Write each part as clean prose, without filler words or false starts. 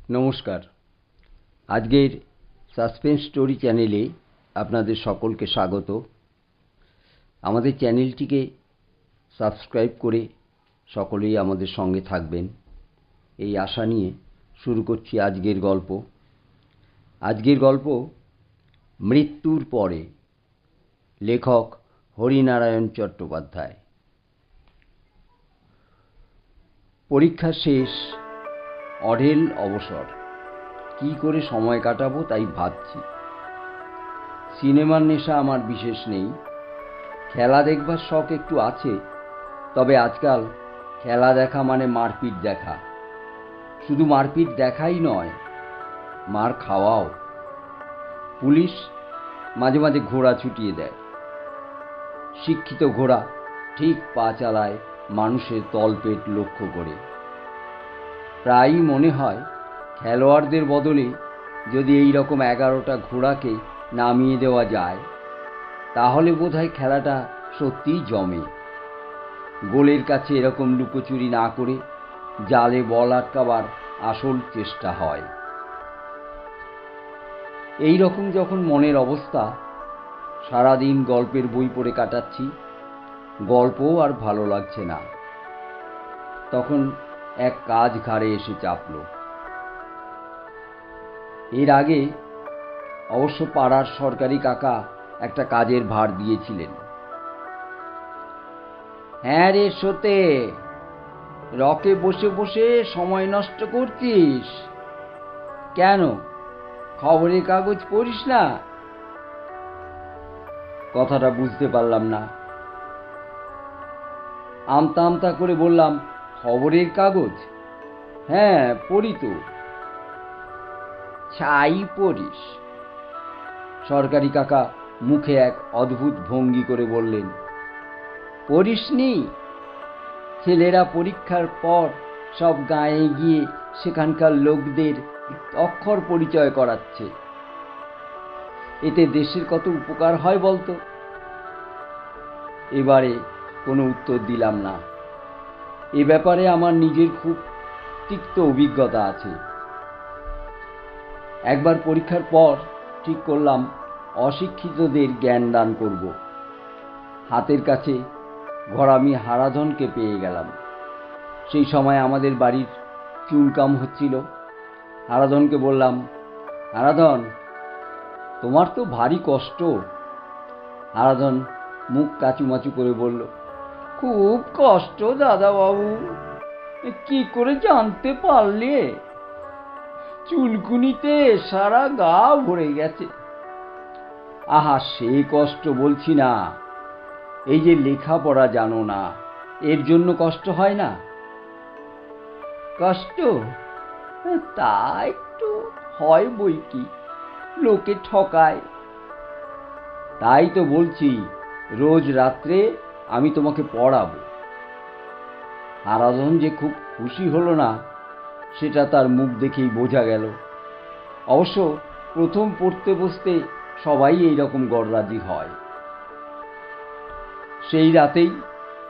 নমস্কার। আজকের suspense story চ্যানেলে আপনাদের সকলকে স্বাগত। আমাদের চ্যানেলটিকে সাবস্ক্রাইব করে সকলেই আমাদের সঙ্গে থাকবেন এই আশা নিয়ে শুরু করছি আজকের গল্প। আজকের গল্প মৃত্যুর পরে, লেখক হরিনারায়ণ চট্টোপাধ্যায়। পরীক্ষা শেষ, অঢেল অবসর। কি করে সময় কাটাবো তাই ভাবছি। সিনেমার নেশা আমার বিশেষ নেই, খেলা দেখবার শখ একটু আছে, তবে আজকাল খেলা দেখা মানে মারপিট দেখা। শুধু মারপিট দেখাই নয়, মার খাওয়াও। পুলিশ মাঝে মাঝে ঘোড়া ছুটিয়ে দেয়। শিক্ষিত ঘোড়া ঠিক পা চালায় মানুষের তলপেট লক্ষ্য করে। প্রায়ই মনে হয় খেলোয়াড়দের বদলে যদি এই রকম 11টা ঘোড়াকে নামিয়ে দেওয়া যায় তাহলে বোধহয় খেলাটা সত্যিই জমে। গোলের কাছে এরকম লুকোচুরি না করে জালে বল আটকাবার আসল চেষ্টা হয়। এই রকম যখন মনের অবস্থা, সারাদিন গল্পের বই পড়ে কাটাচ্ছি, গল্পও আর ভালো লাগছে না, তখন এক কাজ ঘাড়ে এসে চাপল। এর আগে অবশ্য পাড়ার সরকারি কাকা একটা কাজের ভার দিয়েছিলেন। হ্যাঁ রে সতে, রকে বসে বসে সময় নষ্ট করছিস কেন? খবরের কাগজ পড়িস না? কথাটা বুঝতে পারলাম না। আমতা আমতা করে বললাম, খবরের কাগজ? হ্যাঁ পড়ি তো। ছাই পড়িস? সরকারি কাকা মুখে এক অদ্ভুত ভঙ্গি করে বললেন, পড়িসনি? ছেলেরা পরীক্ষার পর সব গাঁয়ে গিয়ে সেখানকার লোকদের অক্ষর পরিচয় করাচ্ছে। এতে দেশের কত উপকার হয় বলতো? এবারে কোনো উত্তর দিলাম না। এ ব্যাপারে আমার নিজের খুব তিক্ত অভিজ্ঞতা আছে। একবার পরীক্ষার পর ঠিক করলাম অশিক্ষিতদের জ্ঞান দান করব। হাতের কাছে ঘরামি হারাধনকে পেয়ে গেলাম। সেই সময় আমাদের বাড়ির চুনকাম হচ্ছিল। হারাধনকে বললাম, হারাধন, তোমার তো ভারী কষ্ট। হারাধন মুখ কাচুমাচু করে বলল, খুব কষ্ট দাদাবাবু। কি করে জানতে পারলে? চুলকুনিতে সারা গা ভরে গেছে। আহা, সে কষ্ট বলছি না, এই যে লেখাপড়া জানো না, এর জন্য কষ্ট হয় না? কষ্ট তা একটু হয় বই কি, লোকে ঠকায়। তাই তো বলছি, রোজ রাত্রে আমি তোমাকে পড়াবো। হারাধন যে খুব খুশি হলো না সেটা তার মুখ দেখেই বোঝা গেল। অবশ্য প্রথম পড়তে বসতে সবাই এইরকম গড়রাজি হয়। সেই রাতেই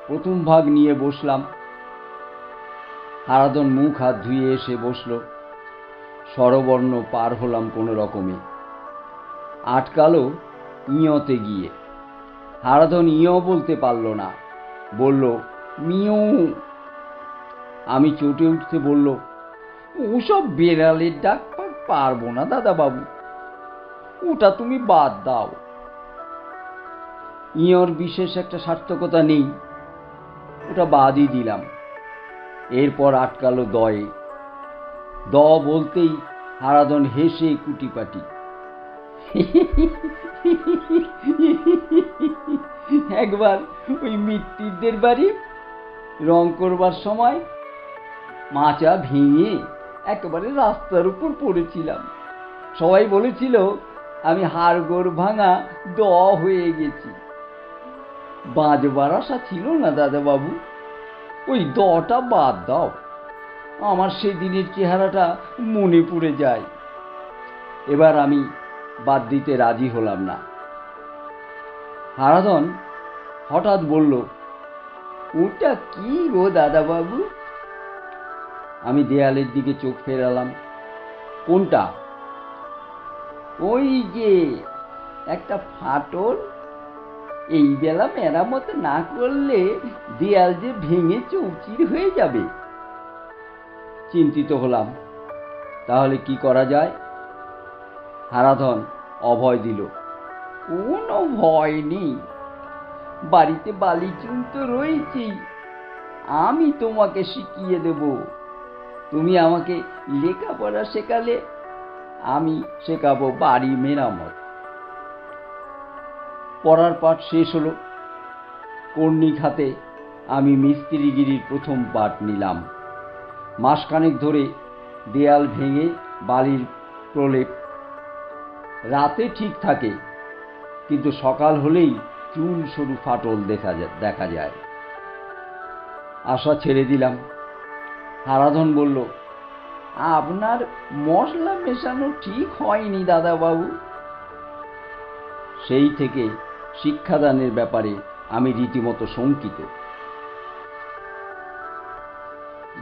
প্রথম ভাগ নিয়ে বসলাম। হারাধন মুখ হাত ধুয়ে এসে বসল। স্বরবর্ণ পার হলাম কোনো রকমে। আটকালো ইয়তে গিয়ে। হারাধন ইয় বলতে পারল না, বলল মিউ। আমি চটে উঠতে বলল, ওসব বেড়ালের ডাক পারবো না দাদাবাবু, ওটা তুমি বাদ দাও। ইয়র বিশেষ একটা সার্থকতা নেই, ওটা বাদই দিলাম। এরপর আটকালো দয়ে। দ বলতেই হারাধন হেসে কুটিপাটি। একবার ওই মিত্তিরদের বাড়ি রং করবার সময় মাচা ভেঙে একেবারে রাস্তার উপর পড়েছিলাম। সবাই বলেছিল আমি হাড়গোড় ভাঙা দ হয়ে গেছি। বাঁচবার আশা ছিল না দাদাবাবু, ওই দটা বাদ দাও। আমার সেদিনের চেহারাটা মনে পড়ে যায়। এবার আমি বাদ দিতে রাজি হলাম না। হারাধন হঠাৎ বলল, ওটা কি গো দাদাবাবু? আমি দেয়ালের দিকে চোখ ফেরালাম। কোনটা? ওই যে একটা ফাটল, এই বেলা মেরামত না করলে দেয়াল যে ভেঙে চৌচির হয়ে যাবে। চিন্তিত হলাম, তাহলে কি করা যায়? হারাধন অভয় দিল, কোনো ভয় নেই, বাড়িতে বালি চুন তো রয়েছেই, আমি তোমাকে শিখিয়ে দেব। তুমি আমাকে লেখাপড়া শেখালে, আমি শেখাবো বাড়ি মেরামত। পড়ার পাঠ শেষ হলো। কর্ণিক হাতে আমি মিস্ত্রিগিরির প্রথম পাঠ নিলাম। মাসখানেক ধরে দেয়াল ভেঙে বালির প্রলেপ। রাতে ঠিক থাকে, কিন্তু সকাল হলেই চুল সরু ফাটল দেখা যায়। আশা ছেড়ে দিলাম। হারাধন বলল, আপনার মশলা মেশানো ঠিক হয়নি দাদাবাবু। সেই থেকে শিক্ষাদানের ব্যাপারে আমি রীতিমতো শঙ্কিত।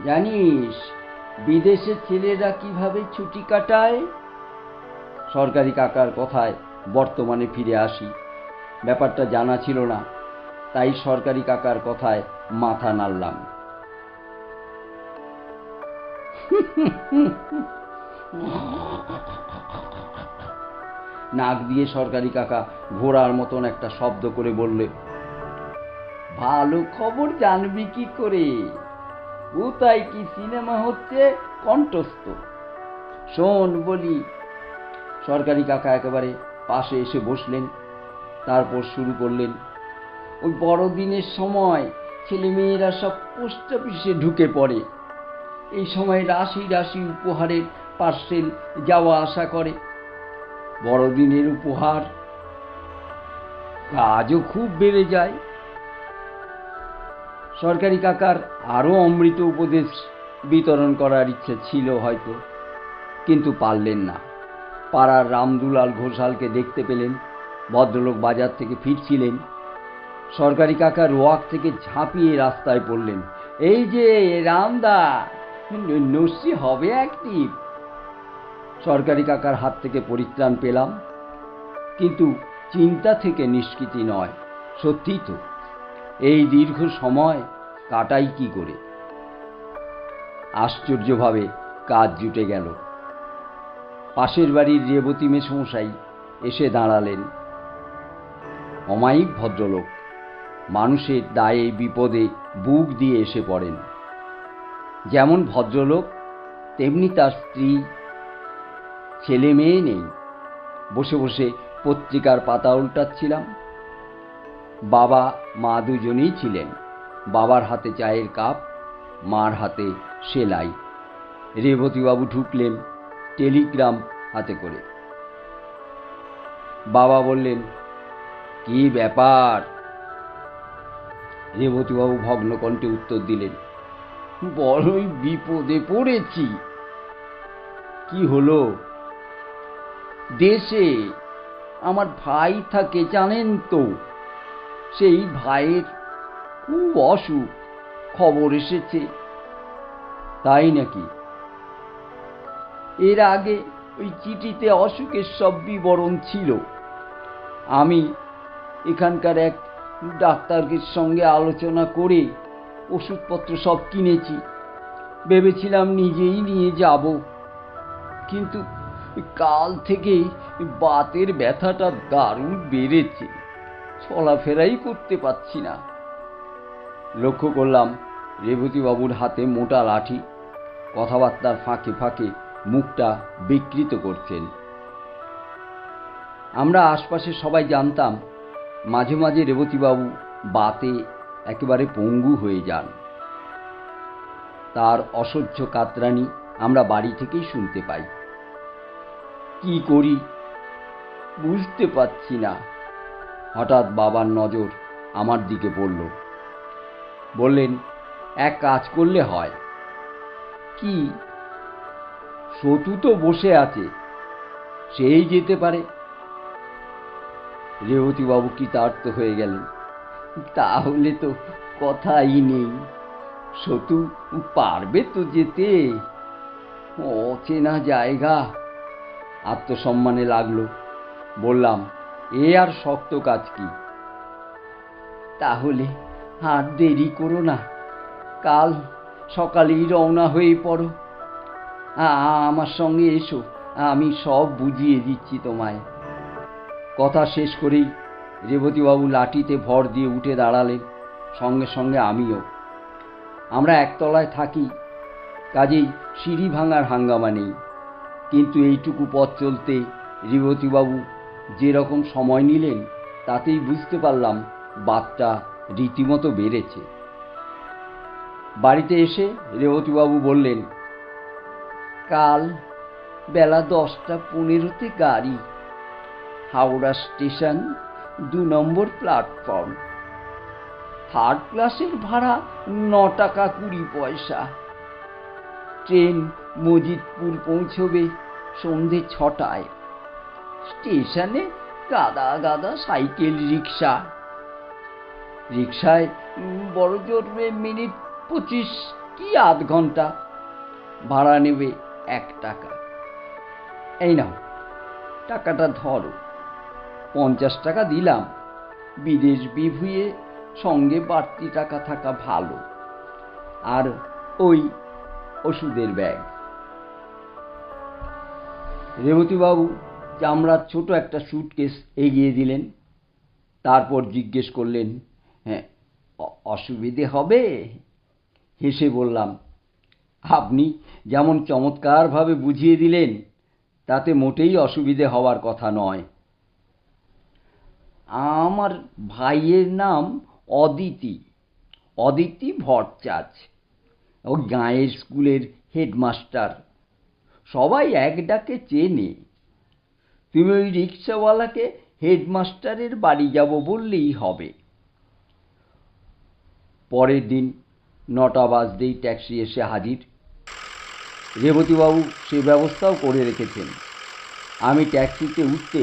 জানিস বিদেশের ছেলেরা কিভাবে ছুটি কাটায়? সরকারি কাকার কথায় বর্তমানে ফিরে আসি। ব্যাপারটা জানা ছিল না, তাই সরকারি কাকার কথায় মাথা নাড়লাম। নাক দিয়ে সরকারি কাকা ঘোড়ার মতন একটা শব্দ করে বললে, ভালো খবর জানবি কি করে? কোথায় কি সিনেমা হচ্ছে কণ্ঠস্থ। শোন বলি। সরকারি কাকা একেবারে পাশে এসে বসলেন, তারপর শুরু করলেন, ওই বড়দিনের সময় ছেলেমেয়েরা সব পোস্ট অফিসে ঢুকে পড়ে। এই সময় রাশি রাশি উপহারের পার্সেল যাওয়া আসা করে। বড়দিনের উপহার, কাজও খুব বেড়ে যায়। সরকারি কাকার আরো অমৃত উপদেশ বিতরণ করার ইচ্ছে ছিল হয়তো, কিন্তু পারলেন না। পাড়ার রামদুলাল ঘোষালকে দেখতে পেলেন। ভদ্রলোক বাজার থেকে ফিরছিলেন। সরকারি কাকা রোয়াক থেকে ঝাঁপিয়ে রাস্তায় পড়লেন, এই যে রামদা, নস্যি হবে একটি। সরকারি কাকার হাত থেকে পরিত্রাণ পেলাম, কিন্তু চিন্তা থেকে নিষ্কৃতি নয়। সত্যি তো, এই দীর্ঘ সময় কাটাই কি করে? আশ্চর্যভাবে কাজ জুটে গেল। পাশের বাড়ির রেবতী মেসমশাই এসে দাঁড়ালেন। অমায়িক ভদ্রলোক, মানুষের দায়ে বিপদে বুক দিয়ে এসে পড়েন। যেমন ভদ্রলোক, তেমনি তার স্ত্রী, ছেলে মেয়ে নেই। বসে বসে পত্রিকার পাতা উল্টাচ্ছিলাম। বাবা মা দুজনেই ছিলেন। বাবার হাতে চায়ের কাপ, মার হাতে সেলাই। রেবতীবাবু ঢুকলেন টেলিগ্রাম হাতে করে। বাবা বললেন, কি ব্যাপার? রেবতীবাবু ভগ্ন কণ্ঠে উত্তর দিলেন, বড়ই বিপদে পড়েছি। কি হলো? দেশে আমার ভাই থাকে জানেন তো, সেই ভাইয়ের খুব অসুখ, খবর এসেছে। তাই নাকি? এর আগে ওই চিঠিতে অসুখের সব বিবরণ ছিল। আমি এখানকার এক ডাক্তারের সঙ্গে আলোচনা করে ওষুধপত্র সব কিনেছি। ভেবেছিলাম নিজেই নিয়ে যাব, কিন্তু কাল থেকে বাতের ব্যথাটা দারুণ বেড়েছে, চলাফেরাই করতে পারছি না। লক্ষ্য করলাম রেবতীবাবুর হাতে মোটা লাঠি। কথাবার্তার ফাঁকে ফাঁকে মুখটা বিকৃত করছেন। আমরা আশপাশে সবাই জানতাম, মাঝে মাঝে রেবতীবাবু বাতে একেবারে পঙ্গু হয়ে যান। তার অসহ্য কাতরানি আমরা বাড়ি থেকেই শুনতে পাই। কি করি বুঝতে পারছি না। হঠাৎ বাবার নজর আমার দিকে পড়ল। বললেন, এক কাজ করলে হয়। কি? সতু তো বসে আছে, সেই যেতে পারে। রেবতীবাবু কৃতার্থ হয়ে গেলেন। তাহলে তো কথাই নেই, সতু পারবে তো যেতে। অচেনা জায়গা। আত্মসম্মানে লাগলো। বললাম, এ আর শক্ত কাজ কি? তাহলে আর দেরি করো না, কাল সকালেই রওনা হয়ে পড়ো। আমার সঙ্গে এসো, আমি সব বুঝিয়ে দিচ্ছি তোমায়। কথা শেষ করেই রেবতীবাবু লাঠিতে ভর দিয়ে উঠে দাঁড়ালেন, সঙ্গে সঙ্গে আমিও। আমরা একতলায় থাকি, কাজেই সিঁড়ি ভাঙার হাঙ্গামা নেই। কিন্তু এইটুকু পথ চলতে রেবতীবাবু যেরকম সময় নিলেন, তাতেই বুঝতে পারলাম বাতটা রীতিমতো বেড়েছে। বাড়িতে এসে রেবতীবাবু বললেন, কাল বেলা 10:15 গাড়ি, হাওড়া স্টেশন, 2 নম্বর প্ল্যাটফর্ম। 3rd ক্লাসের ভাড়া 9 টাকা 20 পয়সা। ট্রেন মজিদপুর পৌঁছবে সন্ধে 6টায়। স্টেশনে গাদা গাদা সাইকেল রিক্সা। রিক্সায় বড়জোর মিনিট 25 কি আধ ঘন্টা। ভাড়া নেবে 1 টাকা। এই নাও, টাকাটা ধরো। 50 টাকা দিলাম। বিদেশ বিভুঁইয়ে সঙ্গে বাড়তি টাকা থাকা ভালো। আর ওই ওষুধের ব্যাগ। রেবতীবাবু চামড়ার ছোট একটা সুটকেস এগিয়ে দিলেন। তারপর জিজ্ঞেস করলেন, হ্যাঁ, অসুবিধে হবে? হেসে বললাম, আপনি যেমন চমৎকারভাবে বুঝিয়ে দিলেন, তাতে মোটেই অসুবিধে হওয়ার কথা নয়। আমার ভাইয়ের নাম অদিতি ভট্টাচার্য। ও গাঁয়ের স্কুলের হেডমাস্টার। সবাই এক ডাকে চেনে। তুমি ওই রিক্সাওয়ালাকে হেডমাস্টারের বাড়ি যাব বললেই হবে। পরের দিন 9টা বাজতেই ট্যাক্সি এসে হাজির। রেবতীবাবু সে ব্যবস্থাও করে রেখেছেন। আমি ট্যাক্সিতে উঠতে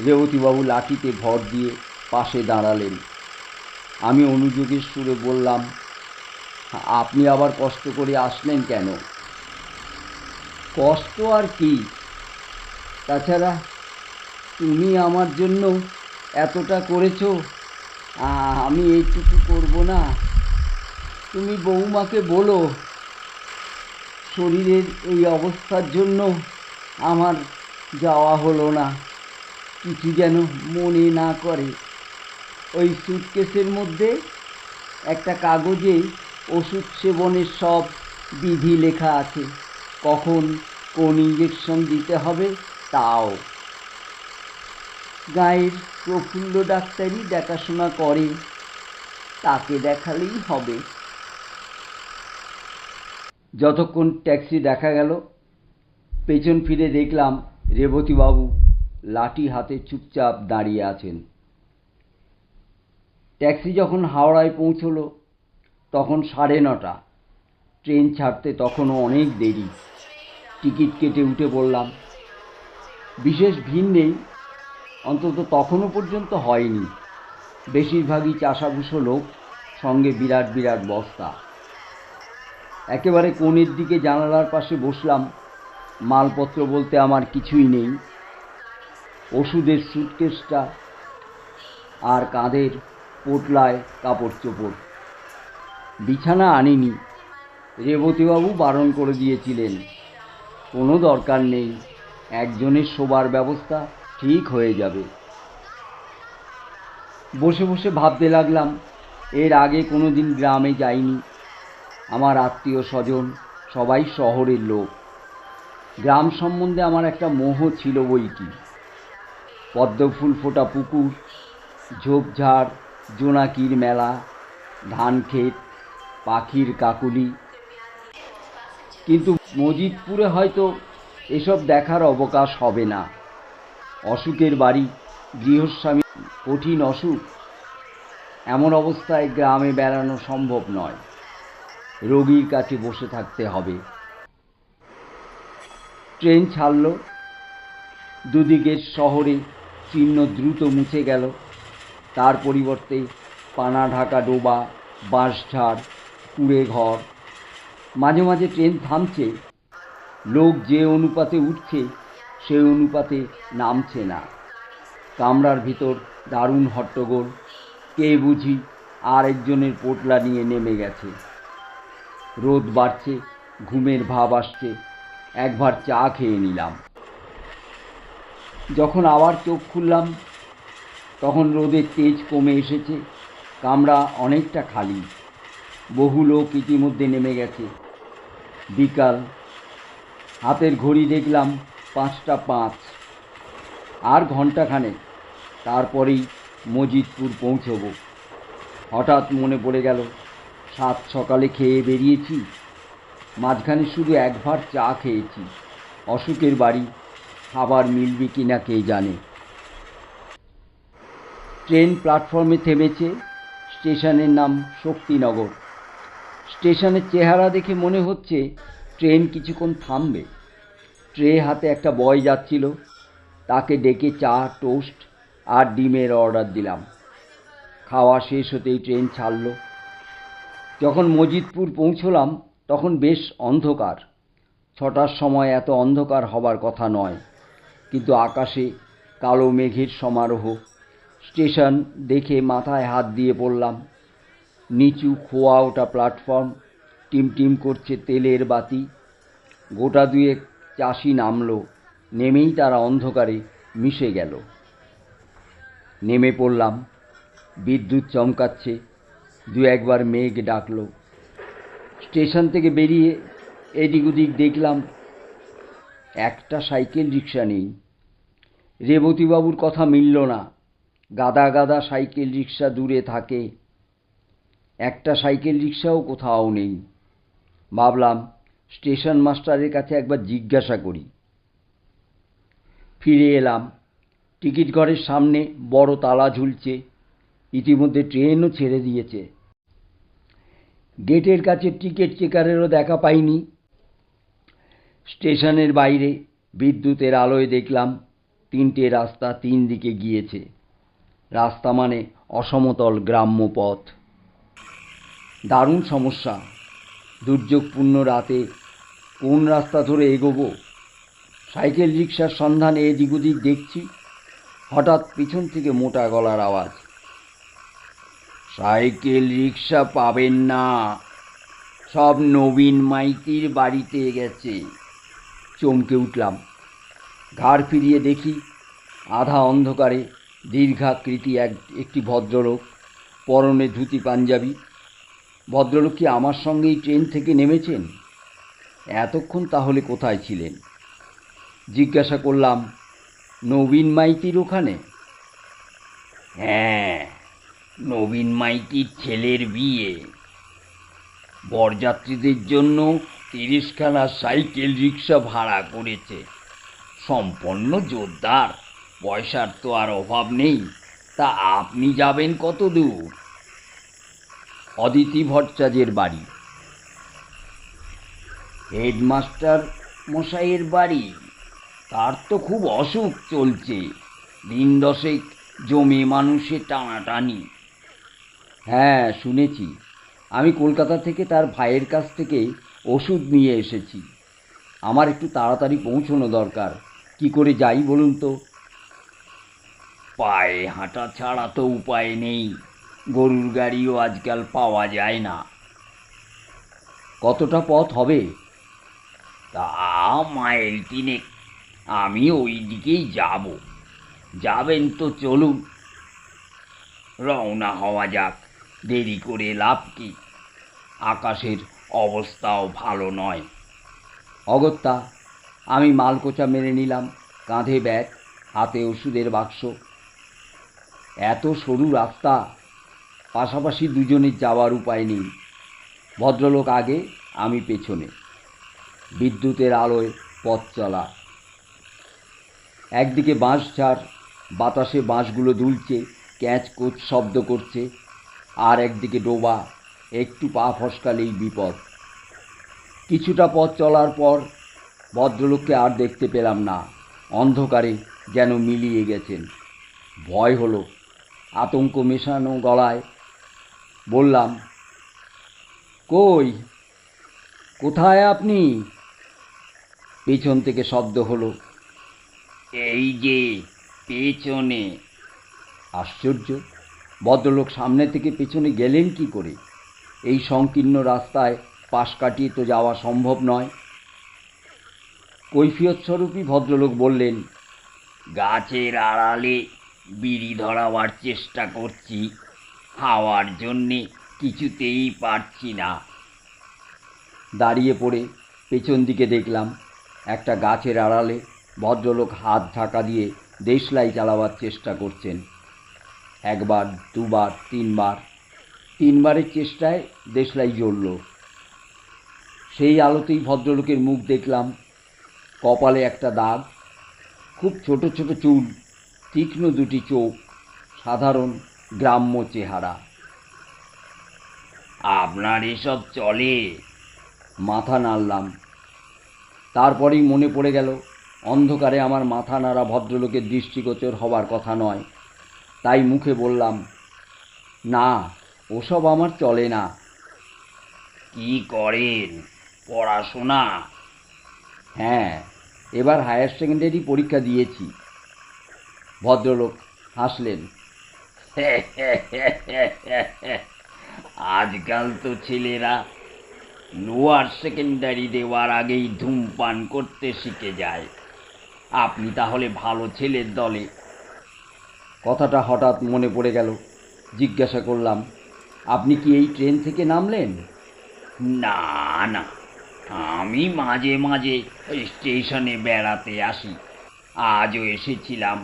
রেবতীবাবু লাঠিতে ভর দিয়ে পাশে দাঁড়ালেন। আমি অনুযোগের সুরে বললাম, আপনি আবার কষ্ট করে আসলেন কেন? কষ্ট আর কি? তাছাড়া তুমি আমার জন্য এতটা করেছ, আমি এইটুকু করব না? তুমি বৌমাকে বলো, শরীরের এই অবস্থার জন্য আমার যাওয়া হলো না, কিছু যেন মনে না করে। ওই সুটকেসের মধ্যে একটা কাগজে ওষুধ সেবনের সব বিধি লেখা আছে, কখন কোন ইঞ্জেকশন দিতে হবে তাও। গায়ের প্রফুল্ল ডাক্তারই দেখাশোনা করে, তাকে দেখালেই হবে। যতক্ষণ ট্যাক্সি দেখা গেল, পেছন ফিরে দেখলাম রেবতীবাবু লাঠি হাতে চুপচাপ দাঁড়িয়ে আছেন। ট্যাক্সি যখন হাওড়ায় পৌঁছলো তখন 9:30। ট্রেন ছাড়তে তখনও অনেক দেরি। টিকিট কেটে উঠে পড়লাম। বিশেষ ভিড় নেই, অন্তত তখনও পর্যন্ত হয়নি। বেশিরভাগই চাষাভুষো লোক, সঙ্গে বিরাট বিরাট বস্তা। একেবারে কোণের দিকে জানালার পাশে বসলাম। মালপত্র বলতে আমার কিছুই নেই। ওষুধের সুটকেসটা আর কাঁধের পোটলায় কাপড় চোপড়। বিছানা আনিনি, রেবতীবাবু বারণ করে দিয়েছিলেন। কোনো দরকার নেই, একজনের শোবার ব্যবস্থা ঠিক হয়ে যাবে। বসে বসে ভাবতে লাগলাম, এর আগে কোনো দিন গ্রামে যাইনি। আমার আত্মীয় স্বজন সবাই শহরের লোক। গ্রাম সম্বন্ধে আমার একটা মোহ ছিল বইকি। পদ্মফুল ফোটা পুকুর, ঝোপঝাড়, জোনাকির মেলা, ধান ক্ষেত, পাখির কাকুলি। কিন্তু মজিদপুরে হয়তো এসব দেখার অবকাশ হবে না। অসুখের বাড়ি, গৃহস্বামী কঠিন অসুখ, এমন অবস্থায় গ্রামে বেড়ানো সম্ভব নয়। রোগীর কাছে বসে থাকতে হবে। ট্রেন ছাড়ল। দুদিকের শহরে চিহ্ন দ্রুত মুছে গেল। তার পরিবর্তে পানা ঢাকা ডোবা, বাঁশঝাড়, কুঁড়ে ঘর। মাঝে মাঝে ট্রেন থামছে, লোক যে অনুপাতে উঠছে সেই অনুপাতে নামছে না। কামরার ভিতর দারুণ হট্টগোল। কে বুঝি আর একজনের পোটলা নিয়ে নেমে গেছে। রোদ বাড়ছে, ঘুমের ভাব আসছে। একবার চা খেয়ে নিলাম। যখন আবার চোখ খুললাম তখন রোদের তেজ কমে এসেছে। কামরা অনেকটা খালি। বহু লোক ইতিমধ্যে নেমে গেছে। বিকাল। হাতের ঘড়ি দেখলাম 5:05। আর ঘণ্টাখানেক, তারপরেই মজিদপুর পৌঁছব। হঠাৎ মনে পড়ে গেল, 7 সকালে খেয়ে বেরিয়েছি, মাঝখানে শুধু একবার চা খেয়েছি। অশোকের বাড়ি, খাবার মিলবে কিনা কে জানে। ট্রেন প্ল্যাটফর্মে থেমেছে। স্টেশনের নাম শক্তিনগর। স্টেশনের চেহারা দেখে মনে হচ্ছে ট্রেন কিছুক্ষণ থামবে। ট্রে হাতে একটা বয় যাচ্ছিল, তাকে ডেকে চা, টোস্ট আর ডিমের অর্ডার দিলাম। খাওয়া শেষ হতেই ট্রেন ছাড়ল। যখন মজিদপুর পৌঁছলাম তখন বেশ অন্ধকার। 6টার সময় এত অন্ধকার হবার কথা নয়, কিন্তু আকাশে কালো মেঘের সমারোহ। স্টেশন দেখে মাথায় হাত দিয়ে পড়লাম। নিচু খোয়া ওঠা প্ল্যাটফর্ম, টিমটিম করছে তেলের বাতি। গোটা দুয়েক চাষি নামল, নেমেই তারা অন্ধকারে মিশে গেল। নেমে পড়লাম। বিদ্যুৎ চমকাচ্ছে, দু একবার মেঘ ডাকল। স্টেশন থেকে বেরিয়ে এদিক ওদিক দেখলাম, একটা সাইকেল রিক্সা নেই। রেবতীবাবুর কথা মিলল না। গাদা গাদা সাইকেল রিক্সা দূরে থাকে, একটা সাইকেল রিক্সাও কোথাও নেই। ভাবলাম স্টেশন মাস্টারের কাছে একবার জিজ্ঞাসা করি। ফিরে এলাম। টিকিট ঘরের সামনে বড় তালা ঝুলছে। ইতিমধ্যে ট্রেনও ছেড়ে দিয়েছে। গেটের কাছে টিকিট চেকারেরও দেখা পাইনি। স্টেশনের বাইরে বিদ্যুতের আলোয় দেখলাম 3টে রাস্তা 3 দিকে গিয়েছে। রাস্তা মানে অসমতল গ্রাম্য পথ। দারুণ সমস্যা। দুর্যোগপূর্ণ রাতে কোন রাস্তা ধরে এগোবো? সাইকেল রিক্সার সন্ধানে এদিক ওদিক দেখছি। হঠাৎ পিছন থেকে মোটা গলার আওয়াজ, সাইকেল রিক্সা পাবেন না, সব নবীন মাইতির বাড়িতে গেছে। চমকে উঠলাম। ঘাড় ফিরিয়ে দেখি, আধা অন্ধকারে দীর্ঘাকৃতি একটি ভদ্রলোক, পরনে ধুতি পাঞ্জাবি। ভদ্রলোক কি আমার সঙ্গেই ট্রেন থেকে নেমেছেন? এতক্ষণ তাহলে কোথায় ছিলেন? জিজ্ঞাসা করলাম, নবীন মাইতির ওখানে? হ্যাঁ, নবীন মাইতির ছেলের বিয়ে। বরযাত্রীদের জন্য 30খানা সাইকেল রিক্সা ভাড়া করেছে। সম্পন্ন জোরদার, পয়সার তো আর অভাব নেই। তা আপনি যাবেন কত দূর? অদিতি ভট্টাচার্যের বাড়ি। হেডমাস্টার মশাইয়ের বাড়ি? তার তো খুব অসুখ চলছে, 10 জমে মানুষে টানাটানি। হ্যাঁ, শুনেছি। আমি কলকাতা থেকে তার ভাইয়ের কাছ থেকে ওষুধ নিয়ে এসেছি। আমার একটু তাড়াতাড়ি পৌঁছানো দরকার। কি করে যাই বলুন তো? পায়ে হাঁটা ছাড়া তো উপায় নেই। গরুর গাড়িও আজকাল পাওয়া যায় না। কতটা পথ হবে? তা মাইল 3। আমি ওই দিকেই যাব। যাবেন তো চলুন, রওনা হওয়া যাক। দেরি করে লাভ কি? আকাশের অবস্থাও ভালো নয়। অগত্যা আমি মালকোচা মেনে নিলাম। কাঁধে ব্যাগ, হাতে ওষুধের বাক্স। এত সরু রাস্তা, পাশাপাশি দুজনের যাওয়ার উপায় নেই। ভদ্রলোক আগে, আমি পেছনে। বিদ্যুতের আলোয় পথ চলা। একদিকে বাঁশঝাড়, বাতাসে বাঁশগুলো দুলছে, ক্যাঁচ কোচ শব্দ করছে। আর একদিকে ডোবা, একটু পা ফসকালেই বিপদ। কিছুটা পথ চলার পর ভদ্রলোককে আর দেখতে পেলাম না। অন্ধকারে যেন মিলিয়ে গেছেন। ভয় হলো। আতঙ্ক মেশানো গলায় বললাম, কই, কোথায় আপনি? পেছন থেকে শব্দ হলো, এই যে পেছনে। আশ্চর্য, ভদ্রলোক সামনে থেকে পেছনে গেলেন কি করে? এই সংকীর্ণ রাস্তায় পাশ কাটিয়ে তো যাওয়া সম্ভব নয়। কৈফিয়ত স্বরূপই ভদ্রলোক বললেন, গাছের আড়ালে বিড়ি ধরাবার চেষ্টা করছি, হাওয়ার জন্যে কিছুতেই পারছি না। দাঁড়িয়ে পড়ে পেছন দিকে দেখলাম, একটা গাছের আড়ালে ভদ্রলোক হাত ঢাকা দিয়ে দেশলাই চালাবার চেষ্টা করছেন। একবার, দুবার, তিনবারের চেষ্টায় দেশলাই জ্বলল। সেই আলোতেই ভদ্রলোকের মুখ দেখলাম, কপালে একটা দাগ, খুব ছোট ছোট চুল, তীক্ষ্ণ দুটি চোখ, সাধারণ গ্রাম্য চেহারা। আপনার এসব চলে? মাথা নাড়লাম। তারপরেই মনে পড়ে গেল, অন্ধকারে আমার মাথা নাড়া ভদ্রলোকের দৃষ্টিগোচর হবার কথা নয়। তাই মুখে বললাম, না, ওসব আমার চলে না। কি করেন, পড়াশোনা? হ্যাঁ, এবার হায়ার সেকেন্ডারি পরীক্ষা দিয়েছি। ভদ্রলোক হাসলেন। আজকাল তো ছেলেরা লোয়ার সেকেন্ডারি দেওয়ার আগেই ধূমপান করতে শিখে যায়। আপনি তাহলে ভালো ছেলের দলে। কথাটা হঠাৎ মনে পড়ে গেল। জিজ্ঞাসা করলাম, আপনি কি এই ট্রেন থেকে নামলেন? না না, আমি মাঝে মাঝে স্টেশনে বেড়াতে আসি, আজও এসেছিলাম।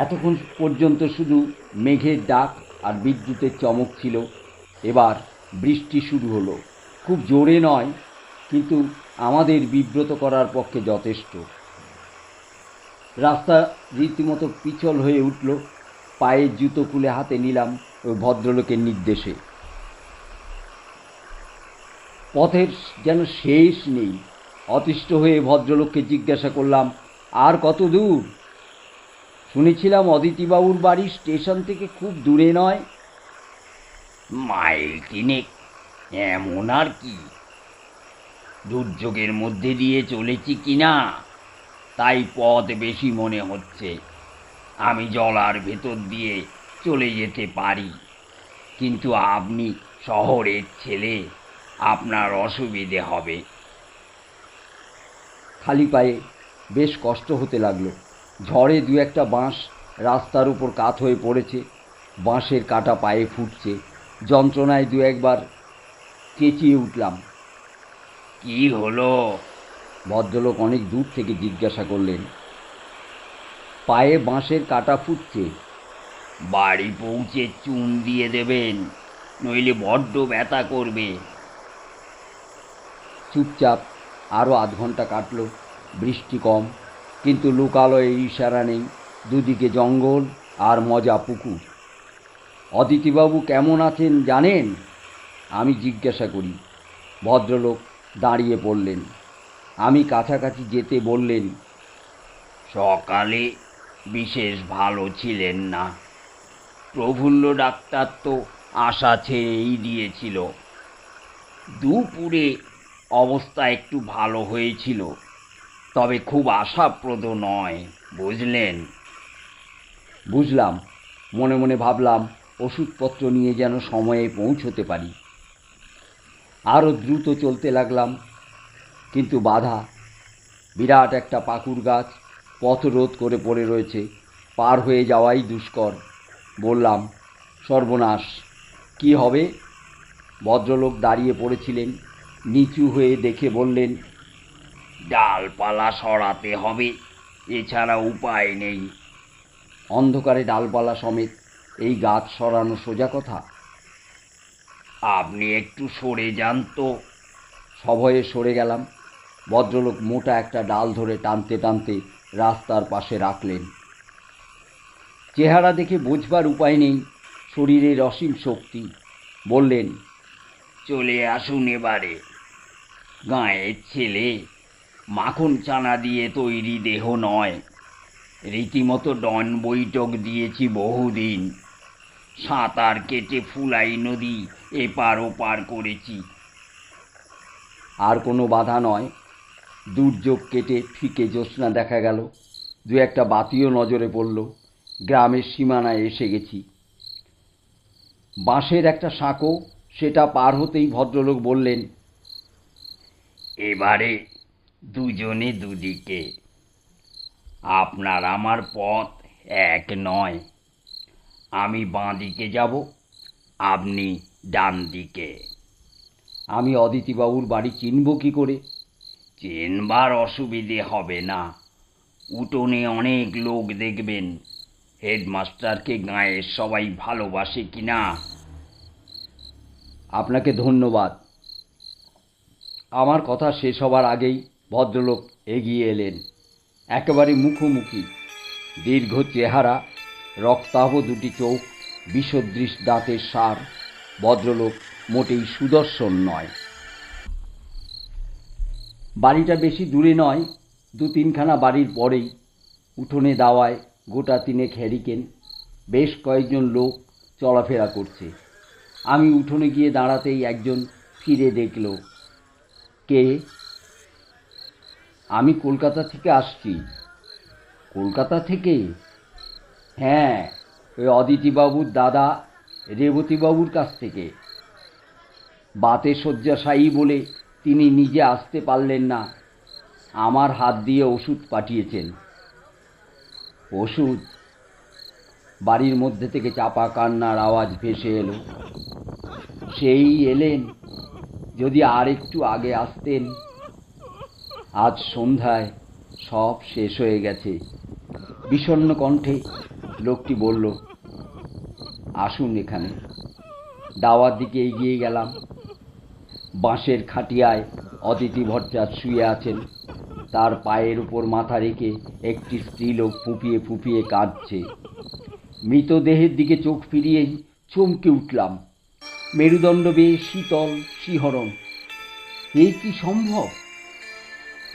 এতক্ষণ পর্যন্ত শুধু মেঘের ডাক আর বিদ্যুতের চমক ছিল। এবার বৃষ্টি শুরু হলো। খুব জোরে নয়, কিন্তু আমাদের বিব্রত করার পক্ষে যথেষ্ট। রাস্তা রীতিমতো পিছল হয়ে উঠল। পায়ের জুতো খুলে হাতে নিলাম ওই ভদ্রলোকের নির্দেশে। পথের যেন শেষ নেই। অতিষ্ঠ হয়ে ভদ্রলোককে জিজ্ঞাসা করলাম, আর কত দূর? শুনেছিলাম অদিতিবাবুর বাড়ি স্টেশন থেকে খুব দূরে নয়। মাইল তিনেক, এমন আর কি। দুর্যোগের মধ্যে দিয়ে চলেছি কিনা তাই পথ বেশি মনে হচ্ছে। আমি জলার ভেতর দিয়ে চলে যেতে পারি, কিন্তু আপনি শহরের ছেলে, আপনার অসুবিধে হবে। খালি পায়ে বেশ কষ্ট হতে লাগলো। ঝড়ে দু একটা বাঁশ রাস্তার উপর কাত হয়ে পড়েছে, বাঁশের কাটা পায়ে ফুটছে। যন্ত্রণায় দু একবার চেঁচিয়ে উঠলাম। কি হলো? ভদ্রলোক অনেক দূর থেকে জিজ্ঞাসা করলেন। পায়ে বাঁশের কাটা ফুটছে। বাড়ি পৌঁছে চুন দিয়ে দেবেন, নইলে বড্ড ব্যথা করবে। চুপচাপ আরও আধ ঘন্টা কাটল। বৃষ্টি কম, কিন্তু লোকালয়ে ইশারা নেই। দুদিকে জঙ্গল আর মজা পুকুর। অদিতিবাবু কেমন আছেন জানেন? আমি জিজ্ঞাসা করি। ভদ্রলোক দাঁড়িয়ে পড়লেন। আমি কাছাকাছি যেতে বললেন, সকালে বিশেষ ভালো ছিলেন না। প্রফুল্ল ডাক্তার তো আশা ছেড়েই দিয়েছিল। দুপুরে অবস্থা একটু ভালো হয়েছিল, তবে খুব আশাপ্রদ নয়, বুঝলেন? বুঝলাম। মনে মনে ভাবলাম, ওষুধপত্র নিয়ে যেন সময়ে পৌঁছতে পারি। আরও দ্রুত চলতে লাগলাম, কিন্তু বাধা। বিরাট একটা পাকুর গাছ পথ রোধ করে পড়ে রয়েছে, পার হয়ে যাওয়াই দুষ্কর। বললাম, সর্বনাশ, কি হবে? ভদ্রলোক দাঁড়িয়ে পড়েছিলেন। নিচু হয়ে দেখে বললেন, ডালপালা সরাতে হবে, এছাড়া উপায় নেই। অন্ধকারে ডালপালা সমেত এই গাছ সরানো সোজা কথা? আপনি একটু সরে যান তো। সভয়ে সরে গেলাম। ভদ্রলোক মোটা একটা ডাল ধরে টানতে টানতে রাস্তার পাশে রাখলেন। চেহারা দেখে বোঝবার উপায় নেই শরীরের অসীম শক্তি। বললেন, চলে আসুন এবারে। গাঁয়ের ছেলে, মাখন চানা দিয়ে তৈরি দেহ নয়। রীতিমতো ডন বৈঠক দিয়েছি বহুদিন। সাঁতার কেটে ফুলাই নদী এপার ওপার করেছি। আর কোনো বাধা নয়। দুর্যোগ কেটে ফিকে জ্যোৎস্না দেখা গেল, দু একটা বাতিও নজরে পড়ল। গ্রামের সীমানায় এসে গেছি। বাঁশের একটা সাঁকো, সেটা পার হতেই ভদ্রলোক বললেন, এবারে দুজনে দুদিকে, আপনার আমার পথ এক নয়। আমি বাঁ দিকে যাব, আপনি ডান দিকে। আমি অদিতিবাবুর বাড়ি চিনব কি করে? চেনবার অসুবিধে হবে না, উঠোনে অনেক লোক দেখবেন। হেডমাস্টারকে গাঁয়ের সবাই ভালোবাসে কিনা। আপনাকে ধন্যবাদ। আমার কথা শেষ হবার আগেই ভদ্রলোক এগিয়ে এলেন। একেবারে মুখোমুখি, দীর্ঘ চেহারা, রক্তাভ দুটি চোখ, বিষদৃশ দাঁতের সার। ভদ্রলোক মোটেই সুদর্শন নয়। বাড়িটা বেশি দূরে নয়, দু তিনখানা বাড়ির পরেই। উঠোনে দাওয়ায় গোটা তিনেক হ্যারিকেন, বেশ কয়েকজন লোক চলাফেরা করছে। আমি উঠোনে গিয়ে দাঁড়াতেই একজন ফিরে দেখল। কে? আমি কলকাতা থেকে আসছি। কলকাতা থেকে? হ্যাঁ, ওই অদিতিবাবুর দাদা রেবতীবাবুর কাছ থেকে। বাতে শয্যাশায়ী বলে তিনি নিজে আসতে পারলেন না, আমার হাত দিয়ে ওষুধ পাঠিয়েছেন। ওষুধ? বাড়ির মধ্যে থেকে চাপা কান্নার আওয়াজ ভেসে এলো। সেই এলেন, যদি আর একটু আগে আসতেন। আজ সন্ধ্যায় সব শেষ হয়ে গেছে। বিষণ্ণ কণ্ঠে লোকটি বলল, আসুন এখানে। দাওয়ার দিকে এগিয়ে গেলাম। বাঁশের খাটিয়ায় অদিতি ভট্টাচার্য শুয়ে আছেন। তার পায়ের উপর মাথা রেখে একটি স্ত্রীলোক ফুঁপিয়ে ফুঁপিয়ে কাঁদছে। মৃতদেহের দিকে চোখ ফিরিয়েই চমকে উঠলাম। মেরুদণ্ড বেয়ে শীতল শিহরণ। এ কি সম্ভব?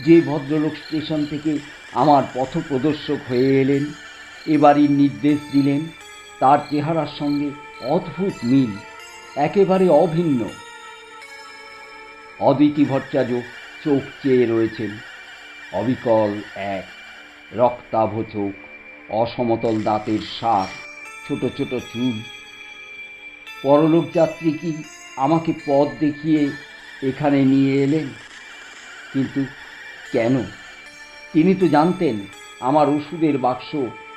যে ভদ্রলোক স্টেশন থেকে আমার পথপ্রদর্শক হয়ে এলেন, এ বাড়ির নির্দেশ দিলেন, তার চেহারার সঙ্গে অদ্ভুত মিল, একেবারে অভিন্ন। অদিতি ভট্টাচার্য চোখ চেয়ে রয়েছেন, অবিকল এক, রক্তাভ চোখ, অসমতল দাঁতের সার, ছোট ছোট চুল। পরলোক যাত্রী কি আমাকে পথ দেখিয়ে এখানে নিয়ে এলেন? কিন্তু কেন? তিনি তো জানতেন আমার ওষুধের বাক্স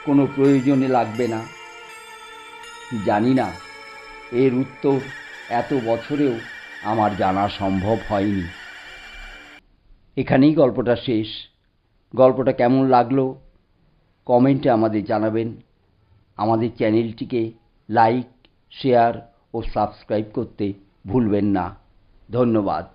কোনো প্রয়োজনে লাগবে না। জানি না, এর উত্তর এত বছরেও আমার জানা সম্ভব হয়নি। এখানেই গল্পটা শেষ। গল্পটা কেমন লাগলো কমেন্টে আমাদের জানাবেন। আমাদের চ্যানেলটিকে লাইক, শেয়ার ও সাবস্ক্রাইব করতে ভুলবেন না। ধন্যবাদ।